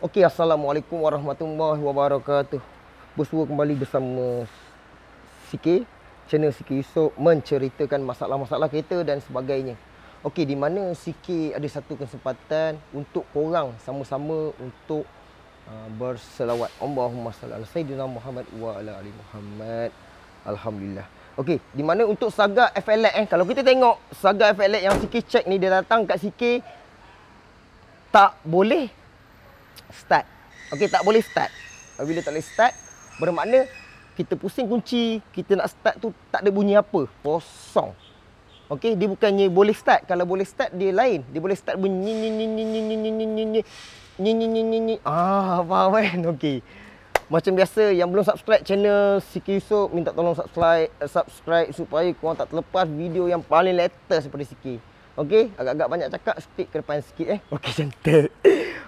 Okey, Assalamualaikum warahmatullahi wabarakatuh. Bersua kembali bersama Sikit, channel Sikit Yusof menceritakan masalah-masalah kereta dan sebagainya. Okey, di mana Sikit ada satu kesempatan untuk korang sama-sama untuk berselawat. Allahumma salli ala sayyidina Muhammad wa ala ali Muhammad. Alhamdulillah. Okey, di mana untuk Saga FLX kalau kita tengok Saga FLX yang Sikit check ni, dia datang kat Sikit tak boleh start. Okey, tak boleh start. Bila tak boleh start, bermakna kita pusing kunci, kita nak start tu tak ada bunyi apa. Kosong. Okey, dia bukannya boleh start. Kalau boleh start dia lain. Dia boleh start bunyi ni. Faham kan? Okey. Macam biasa yang belum subscribe channel Sikit Yusof, minta tolong subscribe supaya korang tak terlepas video yang paling latest daripada Sikit. Okey, agak-agak banyak cakap, stick ke depan sikit Okey, cantik.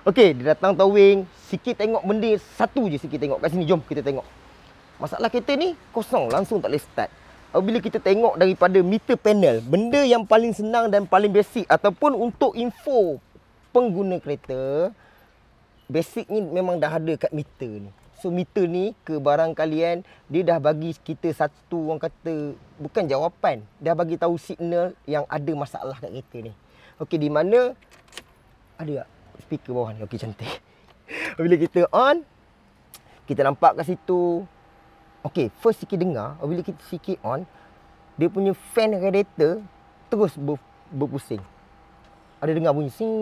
Okey, dia datang towing, Sikit tengok benda satu je Sikit tengok kat sini. Jom kita tengok. Masalah kereta ni kosong, langsung tak boleh start. Bila kita tengok daripada meter panel, benda yang paling senang dan paling basic ataupun untuk info pengguna kereta, basic ni memang dah ada kat meter ni. So meter ni ke barang kalian, dia dah bagi kita satu, orang kata bukan jawapan, dah bagi tahu signal yang ada masalah kat kereta ni. Okey, di mana ada tak speaker bawah ni? Okey, cantik. Bila kita on, kita nampak kat situ. Okey, first Sikit dengar, bila kita Sikit on, dia punya fan radiator terus berpusing. Ada dengar bunyi sing.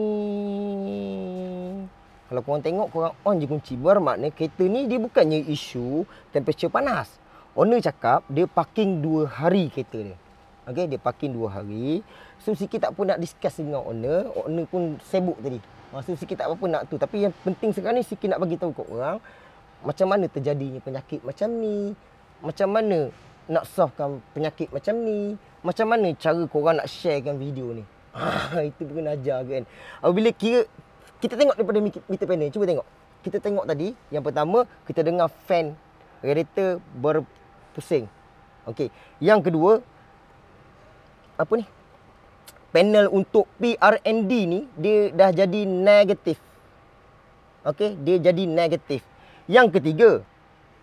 Kalau korang tengok, korang on je kunci. Bermakna kereta ni dia bukannya isu temperature panas. Owner cakap dia parking 2 hari kereta dia. Okey, dia parking 2 hari. So Sikit tak pun nak discuss dengan owner. Owner pun sibuk tadi. So Sikit tak apa-apa nak tu. Tapi yang penting sekarang ni Sikit nak bagi tahu kat orang macam mana terjadinya penyakit macam ni. Macam mana nak solvekan penyakit macam ni. Macam mana cara korang nak sharekan video ni. Itu pun ajar kan. Bila kita tengok daripada meter panel, cuba tengok. Kita tengok tadi, yang pertama, kita dengar fan radiator berpusing. Okey. Yang kedua, apa ni? Panel untuk PRND ni, dia dah jadi negatif. Okey, dia jadi negatif. Yang ketiga,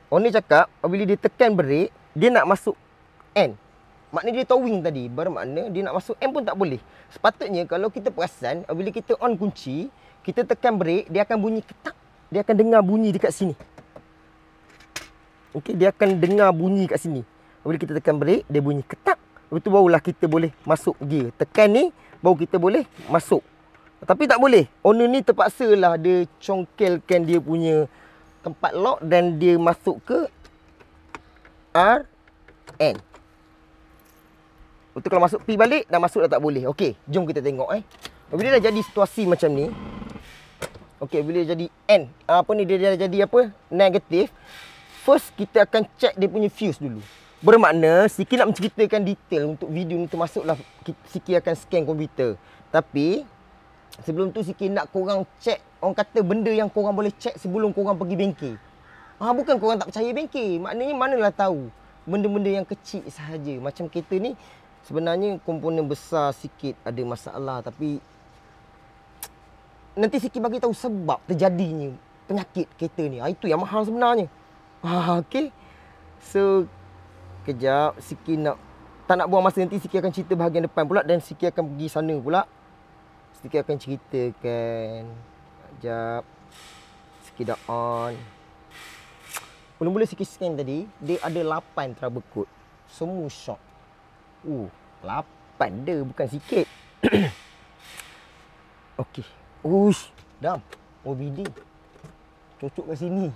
owner cakap, bila dia tekan brake, dia nak masuk N. Maknanya dia towing tadi. Bermakna dia nak masuk M pun tak boleh. Sepatutnya kalau kita perasan, bila kita on kunci, kita tekan brake, dia akan bunyi ketak. Dia akan dengar bunyi dekat sini. Okey, dia akan dengar bunyi kat sini. Bila kita tekan brake, dia bunyi ketak. Lepas tu barulah kita boleh masuk gear. Tekan ni, baru kita boleh masuk. Tapi tak boleh. Owner ni terpaksalah dia congkelkan dia punya tempat lock dan dia masuk ke RN. Lepas tu kalau masuk P balik, dah masuk dah tak boleh. Okey, jom kita tengok Bila dah jadi situasi macam ni, okey, bila jadi N, dia dah jadi apa? Negatif. First kita akan check dia punya fuse dulu. Bermakna Sikit nak menceritakan detail untuk video ni, termasuklah Sikit akan scan komputer. Tapi sebelum tu Sikit nak korang check, orang kata benda yang korang boleh check sebelum korang pergi bengkel. Bukan korang tak percaya bengkel. Maknanya manalah tahu benda-benda yang kecil sahaja. Macam kereta ni sebenarnya komponen besar sikit ada masalah, tapi nanti Sikit bagi tahu sebab terjadinya penyakit kereta ni. Itu yang mahal sebenarnya. Okey. So kejap, Sikit tak nak buang masa, nanti Sikit akan cerita bahagian depan pula dan Sikit akan pergi sana pula. Sikit akan ceritakan. Kejap. Sikit dah on. Mula-mula Sikit scan tadi, dia ada 8 trouble code. Semua shock. 8 dia, bukan sikit. Okey. Ush, dam. OBD. Cocok kat sini.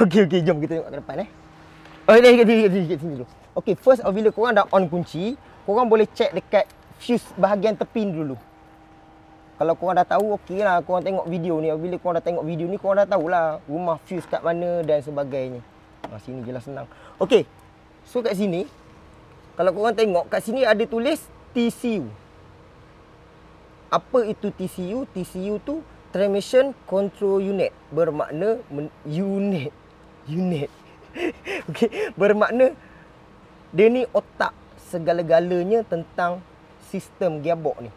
Okey, jom kita tengok ke depan kat sini dulu. Okey, first bila korang dah on kunci, korang boleh check dekat fuse bahagian tepi dulu. Kalau korang dah tahu, okey lah, korang tengok video ni. Bila korang dah tengok video ni, korang dah tahulah rumah fuse kat mana dan sebagainya. Sini jelas senang. Okey. So kat sini, kalau korang tengok, kat sini ada tulis TCU. Apa itu TCU? TCU tu Transmission Control Unit. Bermakna unit. Okey, bermakna dia ni otak segala-galanya tentang sistem gearbox ni.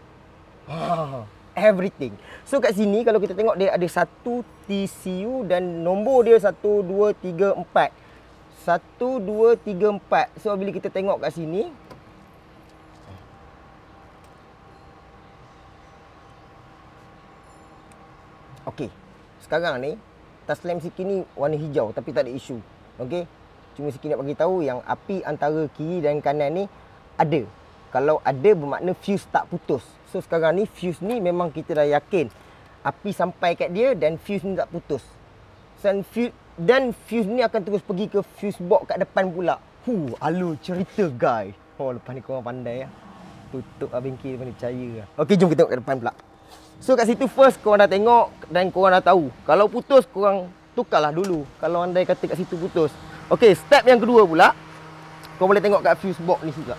everything. So kat sini kalau kita tengok dia ada satu TCU dan nombor dia 1 2 3 4. 1 2 3 4. So bila kita tengok kat sini, okey. Sekarang ni Taslim sikit ni warna hijau tapi tak ada isu. Okey. Cuma sikit nak bagi tahu yang api antara kiri dan kanan ni ada. Kalau ada bermakna fuse tak putus. So sekarang ni fuse ni memang kita dah yakin api sampai kat dia dan fuse ni tak putus. Dan fuse ni akan terus pergi ke fuse box kat depan pula. Alu cerita guys. Lepas ni korang pandai ya. Tutup bengkel depan ni percaya lah. Okey, jom kita tengok kat depan pula. So kat situ first korang dah tengok dan korang dah tahu. Kalau putus korang tukarlah dulu. Kalau andai kata kat situ putus. Okey, step yang kedua pula. Korang boleh tengok kat fuse box ni juga.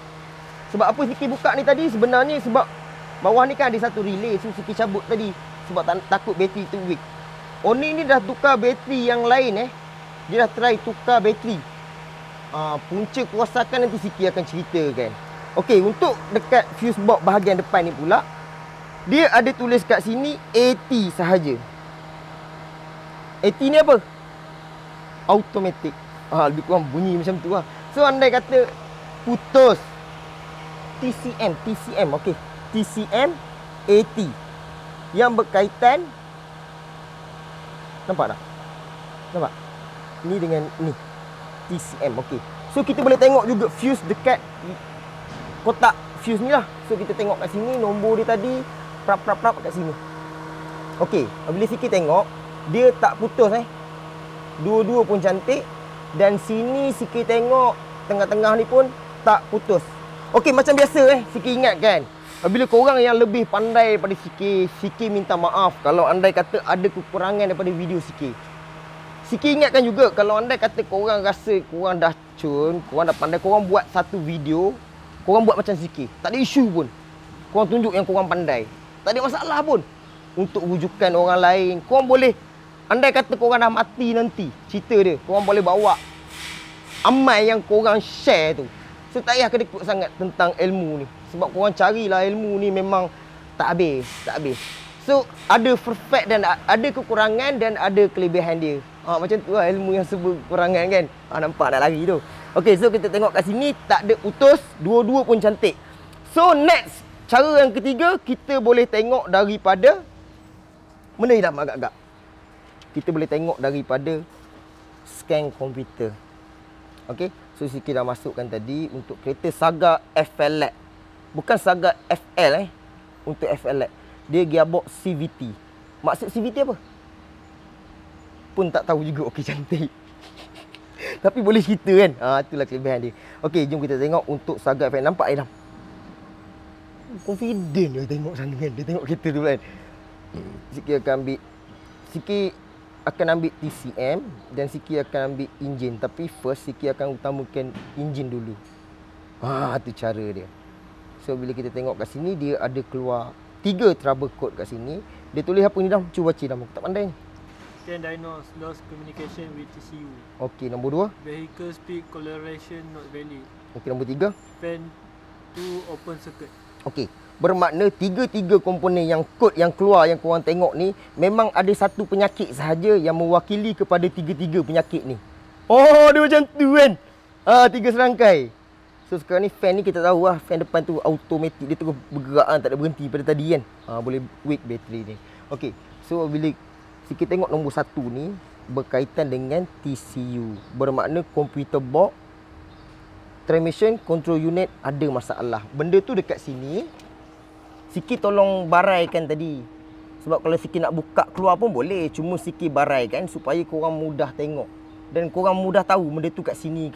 Sebab apa Siki buka ni tadi sebenarnya sebab bawah ni kan ada satu relay. So Siki cabut tadi sebab takut bateri tu weak. Oni ni dah tukar bateri yang lain Dia dah try tukar bateri. Punca kerosakan nanti Siki akan ceritakan. Okey, untuk dekat fuse box bahagian depan ni pula, dia ada tulis kat sini AT sahaja. AT ni apa? Automatic. Lebih kurang bunyi macam tu lah. So andai kata putus TCM, okey. TCM AT yang berkaitan, nampak tak? Nampak? Ni dengan ni TCM, okey. So kita boleh tengok juga fuse dekat kotak fuse ni lah. So kita tengok kat sini nombor dia tadi prap kat sini. Okey, bila Siki tengok dia tak putus Dua-dua pun cantik dan sini Siki tengok tengah-tengah ni pun tak putus. Okey, macam biasa Siki ingatkan. Bila korang yang lebih pandai daripada Siki minta maaf kalau andai kata ada kekurangan daripada video Siki. Siki ingatkan juga kalau andai kata korang rasa korang dah cun, korang dah pandai, korang buat satu video, korang buat macam Siki. Tak ada isu pun. Korang tunjuk yang korang pandai. Tak ada masalah pun. Untuk rujukan orang lain, korang boleh, andai kata korang dah mati nanti, cerita dia, korang boleh bawa amal yang korang share tu. So tak payah kedekut sangat tentang ilmu ni. Sebab korang carilah ilmu ni memang tak habis. So ada perfect dan ada kekurangan dan ada kelebihan dia. Macam tu lah ilmu yang serba kekurangan kan. Nampak nak lari tu. Okay, so kita tengok kat sini tak ada putus, dua-dua pun cantik. So next, cara yang ketiga kita boleh tengok daripada mana ni dah agak-agak. Kita boleh tengok daripada scan komputer. Okay, so Siki dah masukkan tadi untuk kereta Saga FL. Bukan Saga FL untuk FL. Dia gearbox CVT. Maksud CVT apa? Pun tak tahu juga. Okey, cantik. Tapi boleh cerita kan? Itulah kelebihan dia. Okey, jom kita tengok untuk Saga FL. Nampak Adam? Confident dia tengok sana kan. Dia tengok kereta tu kan. Siki akan ambil TCM dan Siki akan ambil enjin. Tapi first Siki akan utamakan enjin dulu. Tu cara dia. So bila kita tengok kat sini dia ada keluar 3 trouble code kat sini. Dia tulis apa ni dah? Cuba baca dah. Aku tak pandai ni. Can diagnose lost communication with TCU. Okey, nombor 2. Vehicle speed coloration not valid. Okey, nombor 3. Fan 2 open circuit. Okey, bermakna tiga-tiga komponen yang kod yang keluar yang korang tengok ni memang ada satu penyakit sahaja yang mewakili kepada tiga-tiga penyakit ni. Dia macam tu kan. 3 serangkai. So sekarang ni fan ni kita tahu lah, fan depan tu automatik, dia terus bergerak tak ada berhenti pada tadi kan. Boleh weak bateri ni. Okey, so bila kita tengok nombor 1 ni berkaitan dengan TCU, bermakna computer box transmission control unit ada masalah. Benda tu dekat sini. Siki tolong baraikan tadi. Sebab kalau Siki nak buka keluar pun boleh. Cuma Siki baraikan supaya korang mudah tengok. Dan korang mudah tahu benda tu kat sini.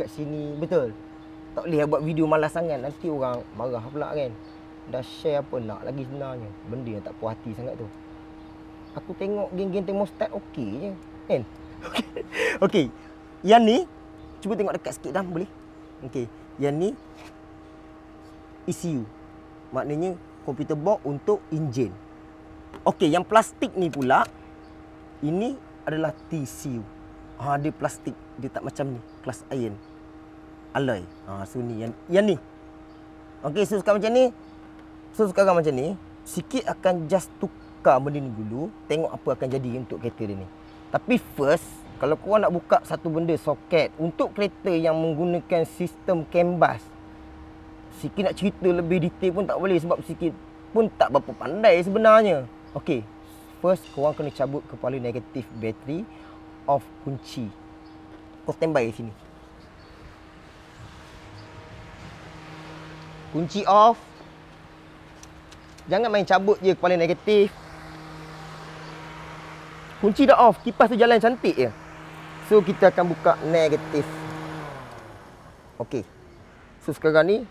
Betul? Tak boleh buat video malas sangat. Nanti orang marah pula kan. Dah share apa nak lagi sebenarnya. Benda yang tak puas hati sangat tu. Aku tengok geng-geng thermostat okey je. Kan? Okey. Yang ni, cuba tengok dekat sikit dah boleh? Okey. Yang ni ECU. Maknanya computer box untuk enjin. Okey, yang plastik ni pula, ini adalah TCU. Dia plastik, dia tak macam ni, kelas iron. Alloy. So ni yang ni. Okey, so sekarang macam ni. Sikit akan just tukar tukar benda ni dulu, tengok apa akan jadi untuk kereta dia ni. Tapi first, kalau korang nak buka satu benda soket untuk kereta yang menggunakan sistem canvas, Siki nak cerita lebih detail pun tak boleh sebab Siki pun tak berapa pandai sebenarnya. Okey, first korang kena cabut kepala negatif bateri, off kunci. Kau standby di sini. Kunci off. Jangan main cabut je kepala negatif. Kunci dah off, kipas tu jalan cantik je. So kita akan buka negatif. Okey. So sekarang ni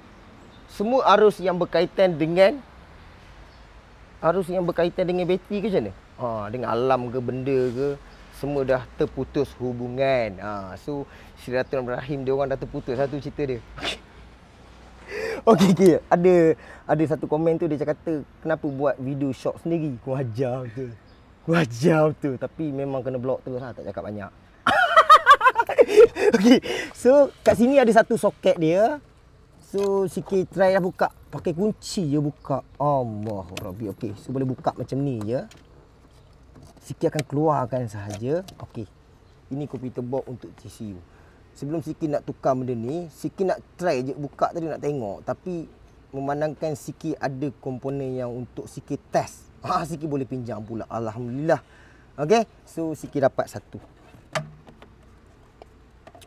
semua arus yang berkaitan dengan bateri ke macam mana? Dengan alam ke benda ke, semua dah terputus hubungan. So Silaturahim dia orang dah terputus, satu cerita dia. Okey. Ada satu komen tu dia kata, kenapa buat video short sendiri? Kau ajar betul. Tapi memang kena block terus lah, tak cakap banyak. Okey. So kat sini ada satu soket dia. So Siki try lah buka. Pakai kunci je buka. Allahurakbar. Okey. So boleh buka macam ni je. Siki akan keluarkan sahaja. Okey. Ini komputer box untuk TCU. Sebelum Siki nak tukar benda ni, Siki nak try je buka tadi, nak tengok. Tapi memandangkan Siki ada komponen yang untuk Siki test. Siki boleh pinjam pula. Alhamdulillah. Okey. So Siki dapat satu.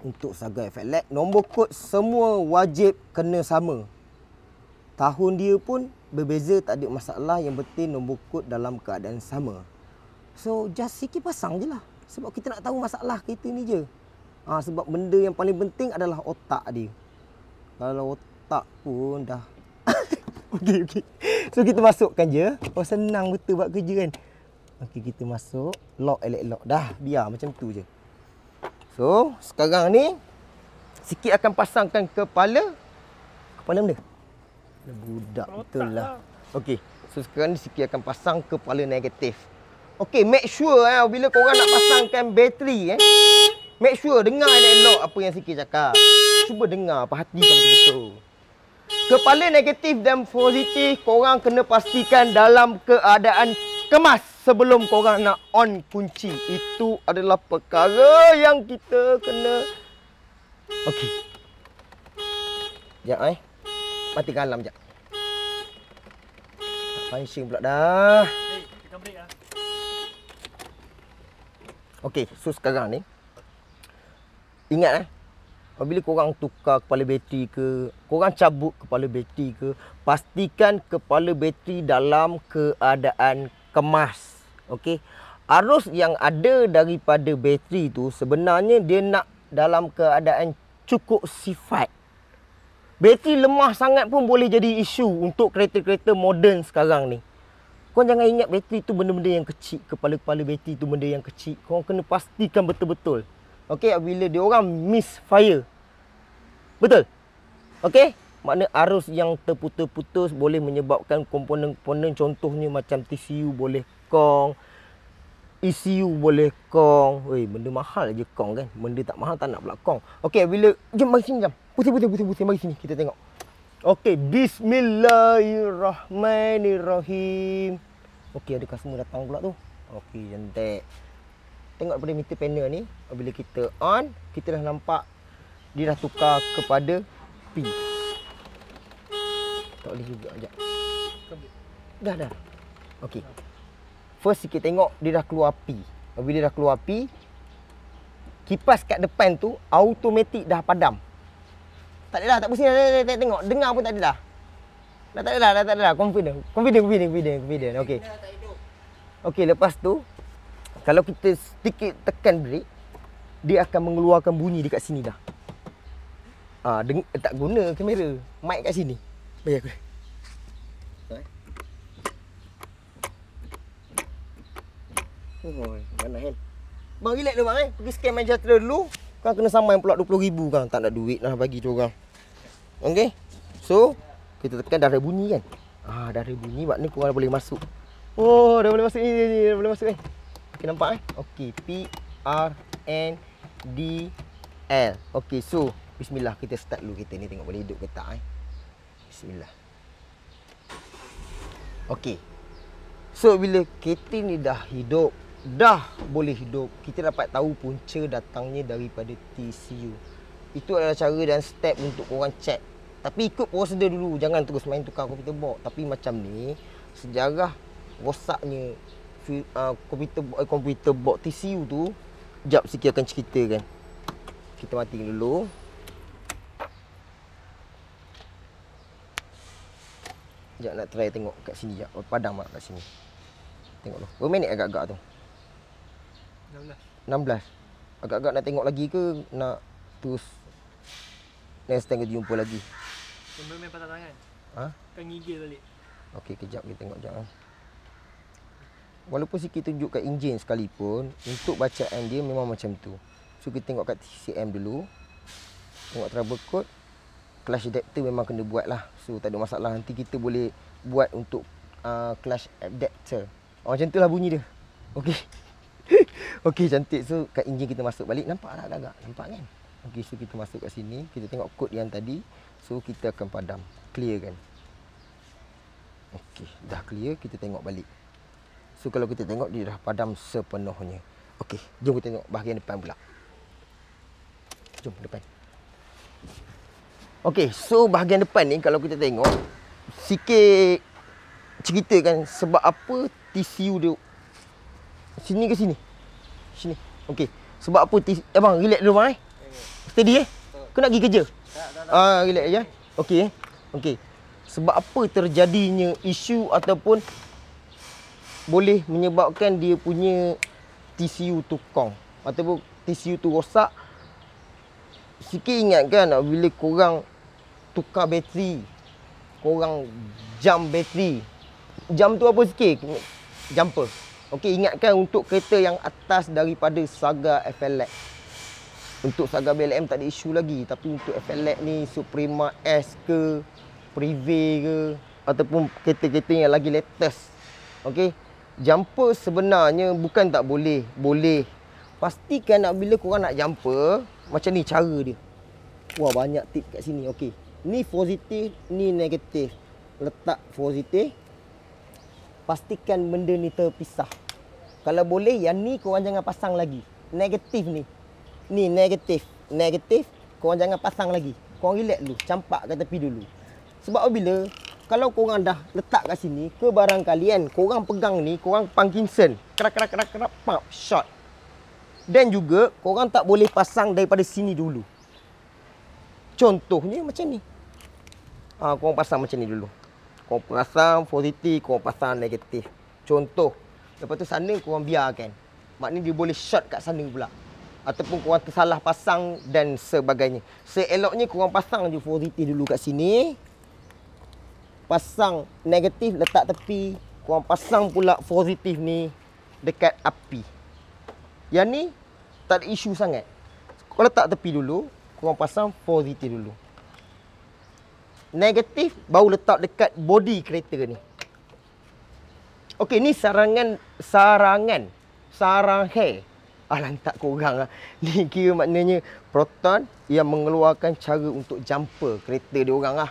Untuk Saga FLX, nombor kod semua wajib kena sama. Tahun dia pun berbeza, tak ada masalah. Yang penting nombor kod dalam keadaan sama. So just Siki pasang je lah. Sebab kita nak tahu masalah kereta ni je. Sebab benda yang paling penting adalah otak dia. Kalau otak pun dah Okey. So kita masukkan je. Senang betul buat kerja kan. Okey, kita masuk. Lock, elok. Dah, biar macam tu je. So, sekarang ni Siki akan pasangkan kepala benda. Budak betul lah. Okey. So sekarang ni Siki akan pasang kepala negatif. Okey, make sure bila korang nak pasangkan bateri make sure dengar elok apa yang Siki cakap. Cuba dengar, perhatikan betul-betul. Kepala negatif dan positif korang kena pastikan dalam keadaan kemas sebelum korang nak on kunci. Itu adalah perkara yang kita kena. Okey. Sekejap matikan alarm sekejap. Punching pula dah. Tekan break lah. Okey, so sekarang ni ingat apabila korang tukar kepala bateri ke, korang cabut kepala bateri ke, pastikan kepala bateri dalam keadaan kemas. Okey. Arus yang ada daripada bateri tu sebenarnya dia nak dalam keadaan cukup sifat. Bateri lemah sangat pun boleh jadi isu untuk kereta-kereta moden sekarang ni. Korang jangan ingat bateri tu benda-benda yang kecil, kepala-kepala bateri tu benda yang kecil. Korang kena pastikan betul-betul. Okey, bila dia orang misfire. Betul? Okey? Makna arus yang terputus-putus boleh menyebabkan komponen-komponen, contohnya macam TCU boleh kong, ECU boleh kong. Benda mahal je kong kan. Benda tak mahal tak nak pula kong. Okey, bila jom mari sini jom. Putih mari sini kita tengok. Okey, bismillahirrahmanirrahim. Okey, ada customer datang pula tu. Okey, cantik. Tengok daripada meter panel ni, bila kita on, kita dah nampak dia dah tukar kepada P. Tak boleh juga sekejap. Dah. Okey. First kita tengok dia dah keluar P. Bila dah keluar P, kipas kat depan tu automatik dah padam. Tak ada dah, tak pusing dah, tengok. Dengar pun tak ada dah. Dah tak ada dah. Confident. Okey. Okey, lepas tu kalau kita sedikit tekan brake, dia akan mengeluarkan bunyi dekat sini dah. Tak guna kamera. Mic kat sini. Bagi aku. Mana hand? Bang relax dulu bang Pergi scan MyJatra dulu. Kau kena saman pula 20,000 kan. Tak nak duit lah bagi tu orang. Okey. So, kita tekan dah ada bunyi kan. Dah ada bunyi maknanya korang dah boleh masuk. Dah boleh masuk ni. Dah boleh masuk ni. Okey, nampak Okey, PRNDL. Okey, so bismillah kita start dulu kita ni, tengok boleh hidup ke tak Bismillah. Okey. So bila kereta ni dah hidup, dah boleh hidup, kita dapat tahu punca datangnya daripada TCU. Itu adalah cara dan step untuk korang check. Tapi ikut prosedur dulu, jangan terus main tukar komputer box. Tapi macam ni, sejarah rosaknya komputer box TCU tu, jap sikit akan ceritakan. Kita mati dulu. Sekejap nak try tengok kat sini jap. Padam tak kat sini. Tengok dulu. Berapa minit agak-agak tu? 16. Agak-agak nak tengok lagi ke nak terus next time kita jumpa lagi? Yang main patah tangan. Ha? Kan gigil balik. Okey, kejap kita tengok jap. Walaupun sikit tunjuk kat enjin sekalipun, untuk bacaan dia memang macam tu. So kita tengok kat TCM dulu. Tengok trouble code. Clutch adapter memang kena buat lah. So tak ada masalah, nanti kita boleh buat untuk clutch adapter. Macam tu lah bunyi dia. Okey. Okey, cantik. So kat enjin kita masuk balik. Nampak tak agak-agak? Nampak kan? Okey, so kita masuk kat sini. Kita tengok kod yang tadi. So kita akan padam. Clear kan? Okey, dah clear. Kita tengok balik. So kalau kita tengok dia dah padam sepenuhnya. Okey, jom kita tengok bahagian depan pula. Jom depan. Okey, so bahagian depan ni kalau kita tengok sikit ceritakan sebab apa TCU dia sini ke sini? Sini. Okey. Sebab apa abang relax dulu bang Steady Kau nak pergi kerja? Tak. Relax je. Okey Okey. Sebab apa terjadinya isu ataupun boleh menyebabkan dia punya TCU tu kong ataupun TCU tu rosak? Sikit ingat kan bila korang tukar bateri, korang jam bateri. Jam tu apa sikit? Jumper. Okey, ingatkan untuk kereta yang atas daripada Saga FLX. Untuk Saga BLM tak ada isu lagi, tapi untuk FLX ni Suprema S ke, Privé ke ataupun kereta-kereta yang lagi latest. Okey. Jumper sebenarnya bukan tak boleh, boleh. Pastikan bila korang nak jumper, macam ni cara dia. Wah, banyak tip kat sini. Okey. Ni positif, ni negatif. Letak positif. Pastikan benda ni terpisah. Kalau boleh, yang ni korang jangan pasang lagi. Negatif ni. Ni negatif. Negatif, korang jangan pasang lagi. Korang relax dulu. Campak kat tepi dulu. Sebab bila, kalau korang dah letak kat sini, ke barang kalian, korang pegang ni, korang Parkinson. Kerak, pump, shot. Dan juga, korang tak boleh pasang daripada sini dulu. Contohnya macam ni. Korang pasang macam ni dulu. Korang pasang positif, korang pasang negatif. Contoh. Lepas tu sana korang biarkan. Maknanya dia boleh shot kat sana pula. Ataupun korang tersalah pasang dan sebagainya. Seeloknya korang pasang je positif dulu kat sini. Pasang negatif letak tepi. Korang pasang pula positif ni dekat api. Yang ni tak ada isu sangat. Korang letak tepi dulu. Korang pasang positif dulu. Negatif baru letak dekat body kereta ni. Okey, ni sarangan lantak korang lah. Ni kira maknanya Proton yang mengeluarkan cara untuk jumper kereta dia orang lah.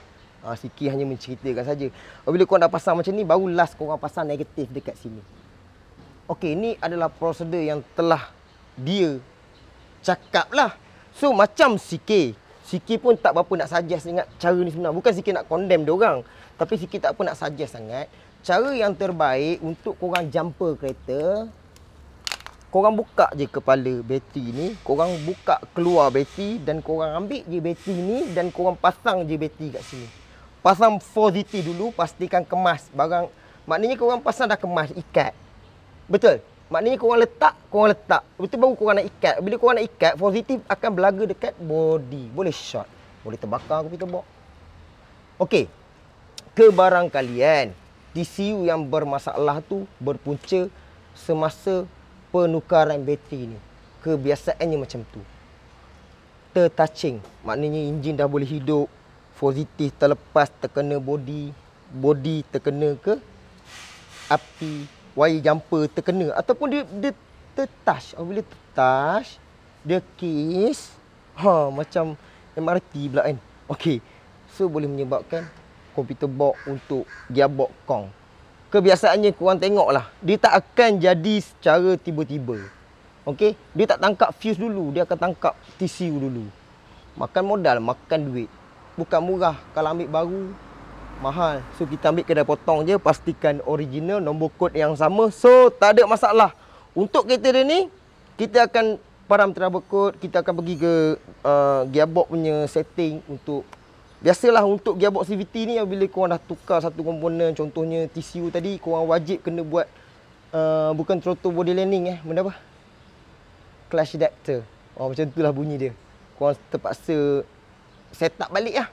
Sikit hanya menceritakan saja. Bila korang dah pasang macam ni, baru last korang pasang negatif dekat sini. Okey, ni adalah prosedur yang telah dia cakap lah. So macam Sikit pun tak berapa nak suggest ingat cara ni sebenarnya. Bukan Sikit nak condemn dia orang. Tapi Sikit tak apa nak suggest sangat. Cara yang terbaik untuk korang jumper kereta, korang buka je kepala bateri ni. Korang buka keluar bateri dan korang ambil je bateri ni dan korang pasang je bateri kat sini. Pasang positif dulu, pastikan kemas barang. Maknanya korang pasang dah kemas, ikat. Betul? Maknanya korang letak. Betul baru korang nak ikat. Bila korang nak ikat, positif akan berlaga dekat body. Boleh short. Boleh terbakar komputer box. Okey. Ke barang kalian, TCU yang bermasalah tu berpunca semasa penukaran bateri ni. Kebiasaannya macam tu. Tertouching. Maknanya enjin dah boleh hidup. Positif terlepas terkena body. Body terkena ke api. Wire jumper terkena ataupun dia tertouch. Bila tertouch, dia kiss, macam MRT pula kan. Okey. So boleh menyebabkan komputer box untuk gearbox kong. kebiasaannya korang tengoklah. Dia tak akan jadi secara tiba-tiba. Okey, dia tak tangkap fuse dulu, dia akan tangkap TCU dulu. Makan modal, makan duit. Bukan murah. Kalau ambil baru, mahal. So kita ambil kedai potong je, pastikan original, nombor kod yang sama. So tak ada masalah. Untuk kereta dia ni, kita akan param trouble code, kita akan pergi ke gearbox punya setting untuk biasalah untuk gearbox CVT ni bila korang dah tukar satu komponen, contohnya TCU tadi, korang wajib kena buat bukan throttle body landing benda apa? Clutch adapter. Macam itulah bunyi dia. Korang terpaksa set up balik lah.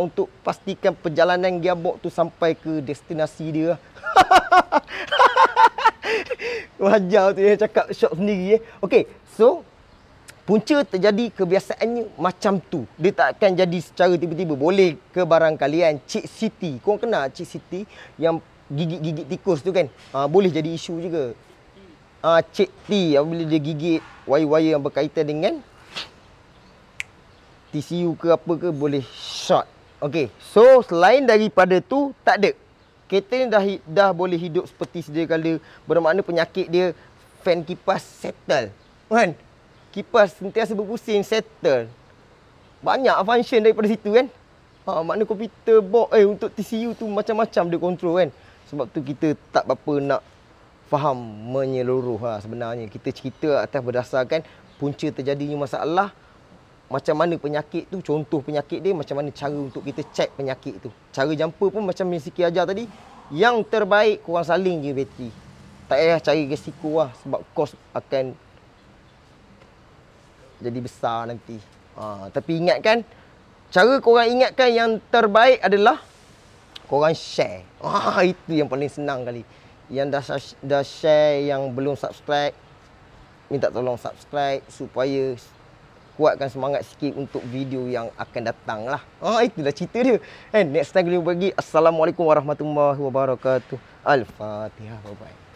Untuk pastikan perjalanan gearbox tu sampai ke destinasi dia. Wajar tu yang cakap shop sendiri. Okey, so punca terjadi kebiasaannya macam tu. Dia tak akan jadi secara tiba-tiba. Boleh ke barang kalian Cik Siti. Korang kenal Cik Siti yang gigit-gigit tikus tu kan? Boleh jadi isu juga. Cik T apabila dia gigit wire-wire yang berkaitan dengan TCU ke apa ke, boleh short. Okey, so selain daripada tu tak ada. Kereta ni dah boleh hidup seperti sedia kala. Bermakna penyakit dia, fan kipas settle. Kan? Kipas sentiasa berpusing, settle. Banyak function daripada situ kan. Makna komputer box untuk TCU tu macam-macam dia control kan. Sebab tu kita tak berapa nak faham menyeluruh sebenarnya. Kita cerita atas berdasarkan punca terjadinya masalah. Macam mana penyakit tu, contoh penyakit dia, macam mana cara untuk kita cek penyakit tu. Cara jumper pun macam yang Siki ajar tadi. Yang terbaik korang saling je bateri. Tak payah cari resiko sebab kos akan jadi besar nanti. Tapi ingatkan, cara korang ingatkan yang terbaik adalah korang share. Itu yang paling senang kali. Yang dah share, yang belum subscribe, minta tolong subscribe supaya kuatkan semangat sikit untuk video yang akan datang lah. Itulah cerita dia. Next time kita bagi. Assalamualaikum warahmatullahi wabarakatuh. Al-Fatihah. Bye-bye.